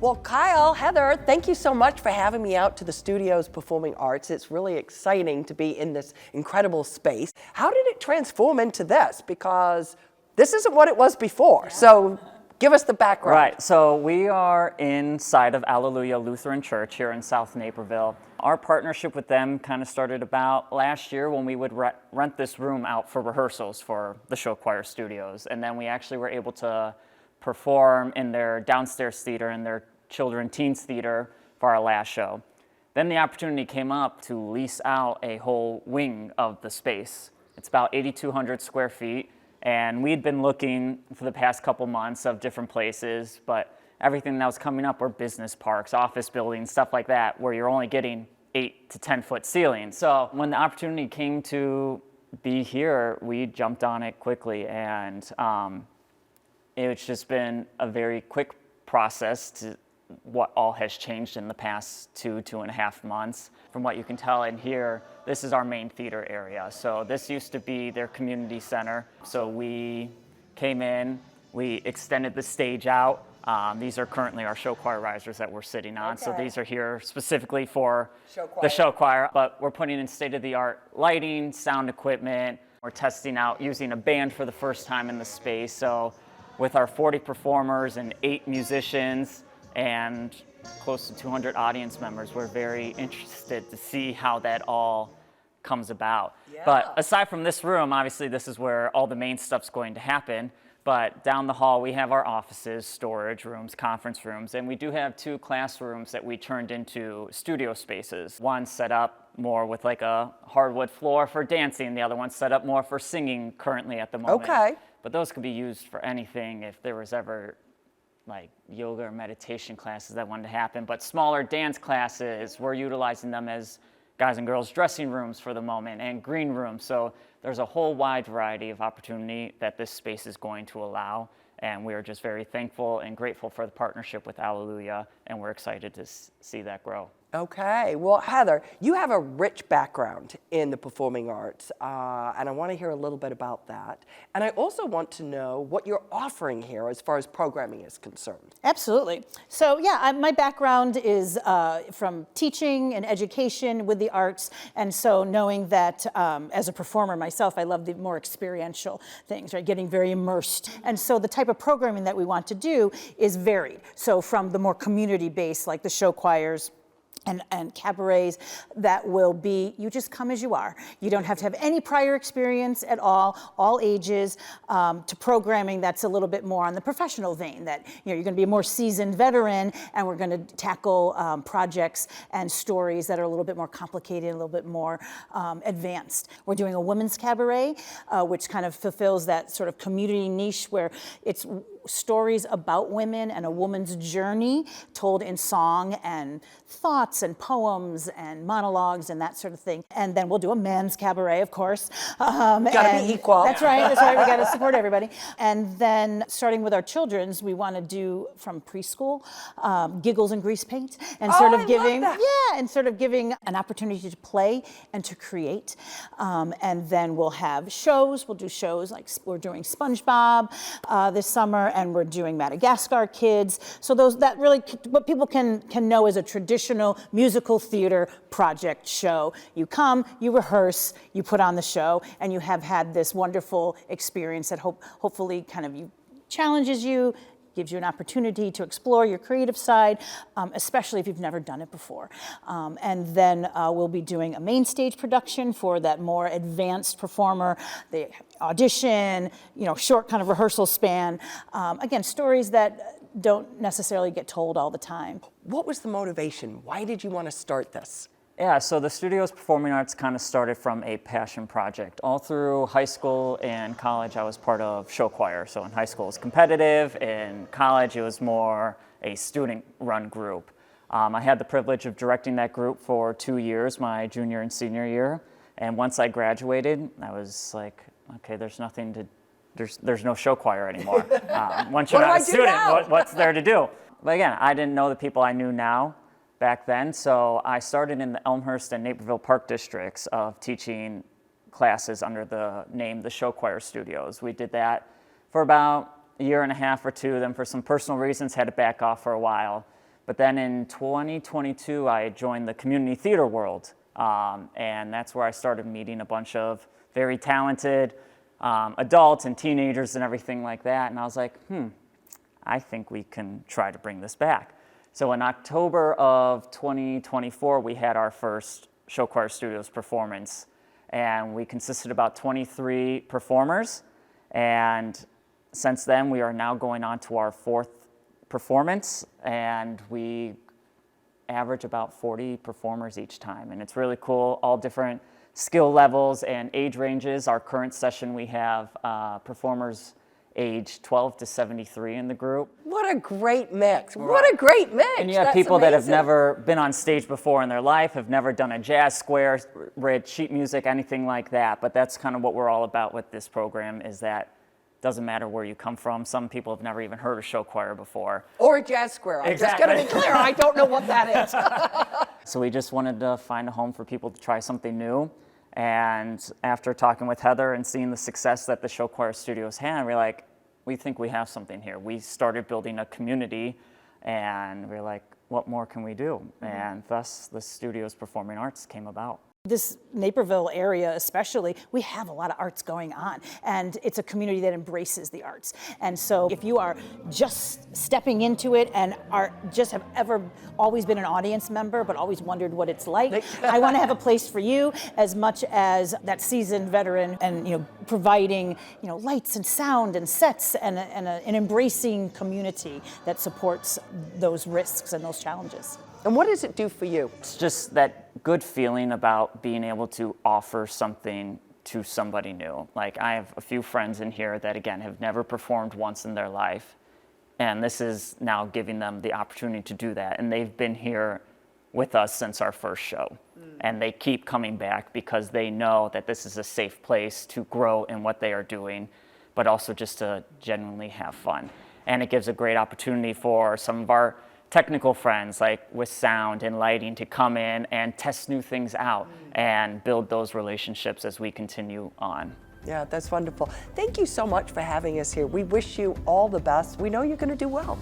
Well, Kyle, Heather, thank you so much for having me out to the studio's Performing Arts. It's really exciting to be in this incredible space. How did it transform into this? Because this isn't what it was before. Yeah. So give us the background. Right, so we are inside of Alleluia Lutheran Church here in South Naperville. Our partnership with them kind of started about last year when we would rent this room out for rehearsals for the show choir studios. And then we actually were able to perform in their downstairs theater and their children teens theater for our last show. Then the opportunity came up to lease out a whole wing of the space. It's about 8,200 square feet, and we'd been looking for the past couple months of different places, but everything that was coming up were business parks, office buildings, stuff like that, where you're only getting 8 to 10 foot ceilings. So when the opportunity came to be here, we jumped on it quickly, and it's just been a very quick process to what all has changed in the past 2.5 months. From what you can tell in here, this is our main theater area. So this used to be their community center. So we came in, we extended the stage out. These are currently our show choir risers that we're sitting on. Okay. So these are here specifically for the show choir, but we're putting in state-of-the-art lighting, sound equipment. We're testing out using a band for the first time in the space. So with our 40 performers and 8 musicians and close to 200 audience members, we're very interested to see how that all comes about. Yeah. But aside from this room, obviously this is where all the main stuff's going to happen. But down the hall, we have our offices, storage rooms, conference rooms, and we do have 2 classrooms that we turned into studio spaces. One set up more with like a hardwood floor for dancing, the other one set up more for singing currently at the moment. Okay. But those could be used for anything if there was ever like yoga or meditation classes that wanted to happen. But smaller dance classes, we're utilizing them as guys and girls dressing rooms for the moment and green rooms. So there's a whole wide variety of opportunity that this space is going to allow. And we are just very thankful and grateful for the partnership with Alleluia, and we're excited to see that grow. Okay, well, Heather, you have a rich background in the performing arts, and I want to hear a little bit about that. And I also want to know what you're offering here as far as programming is concerned. Absolutely. So yeah, my background is from teaching and education with the arts, and so knowing that as a performer myself, I love the more experiential things, right? Getting very immersed. And so the type of programming that we want to do is varied. So from the more community-based, like the show choirs, and cabarets that will be, you just come as you are. You don't have to have any prior experience at all ages, to programming that's a little bit more on the professional vein, that you're going to be a more seasoned veteran, and we're going to tackle projects and stories that are a little bit more complicated, a little bit more advanced. We're doing a women's cabaret, which kind of fulfills that sort of community niche where it's stories about women and a woman's journey told in song and thoughts and poems and monologues and that sort of thing. And then we'll do a men's cabaret, of course. Gotta be equal. That's right, we gotta support everybody. And then starting with our children's, we wanna do from preschool, giggles and grease paint, and sort of giving, and sort of giving an opportunity to play and to create. And then we'll have shows, we'll do shows like we're doing SpongeBob this summer, and we're doing Madagascar Kids. So that really, what people can know as a traditional musical theater project show. You come, you rehearse, you put on the show, and you have had this wonderful experience that hopefully kind of challenges you, gives you an opportunity to explore your creative side, especially if you've never done it before. And then we'll be doing a main stage production for that more advanced performer, the audition, short kind of rehearsal span. Again, stories that don't necessarily get told all the time. What was the motivation? Why did you want to start this? Yeah, so the studio's performing arts kind of started from a passion project. All through high school and college, I was part of show choir. So in high school, it was competitive. In college, it was more a student-run group. I had the privilege of directing that group for 2 years, my junior and senior year. And once I graduated, I was like, okay, there's no show choir anymore. Once you're not a student, what's there to do? But again, I didn't know the people I knew now back then, so I started in the Elmhurst and Naperville Park districts of teaching classes under the name the Show Choir Studios. We did that for about a year and a half or two, then for some personal reasons had to back off for a while. But then in 2022, I joined the community theater world. And that's where I started meeting a bunch of very talented adults and teenagers and everything like that. And I was like, I think we can try to bring this back. So in October of 2024, we had our first Show Choir Studios performance. And we consisted of about 23 performers. And since then, we are now going on to our 4th performance. And we average about 40 performers each time. And it's really cool, all different skill levels and age ranges. Our current session, we have performers age 12 to 73 in the group. What a great mix. What a great mix. And you have That's people that have amazing. never been on stage before in their life, have never done a jazz square, read sheet music, anything like that. But that's kind of what we're all about with this program, is that doesn't matter where you come from. Some people have never even heard of show choir before. Or a jazz square. I'm just going to be clear, I don't know what that is. So we just wanted to find a home for people to try something new. And after talking with Heather and seeing the success that the Show Choir Studios had, we're like, we think we have something here. We started building a community, and we're like, what more can we do? And thus the Studios Performing Arts came about. This Naperville area especially, we have a lot of arts going on, and it's a community that embraces the arts. And so if you are just stepping into it and have ever always been an audience member but always wondered what it's like, I want to have a place for you as much as that seasoned veteran, and providing lights and sound and sets and an embracing community that supports those risks and those challenges. And what does it do for you? It's just that good feeling about being able to offer something to somebody new. Like, I have a few friends in here that, again, have never performed once in their life, and this is now giving them the opportunity to do that. And they've been here with us since our first show. And they keep coming back because they know that this is a safe place to grow in what they are doing, but also just to genuinely have fun. And it gives a great opportunity for some of our technical friends, like with sound and lighting, to come in and test new things out and build those relationships as we continue on. Yeah, that's wonderful. Thank you so much for having us here. We wish you all the best. We know you're going to do well.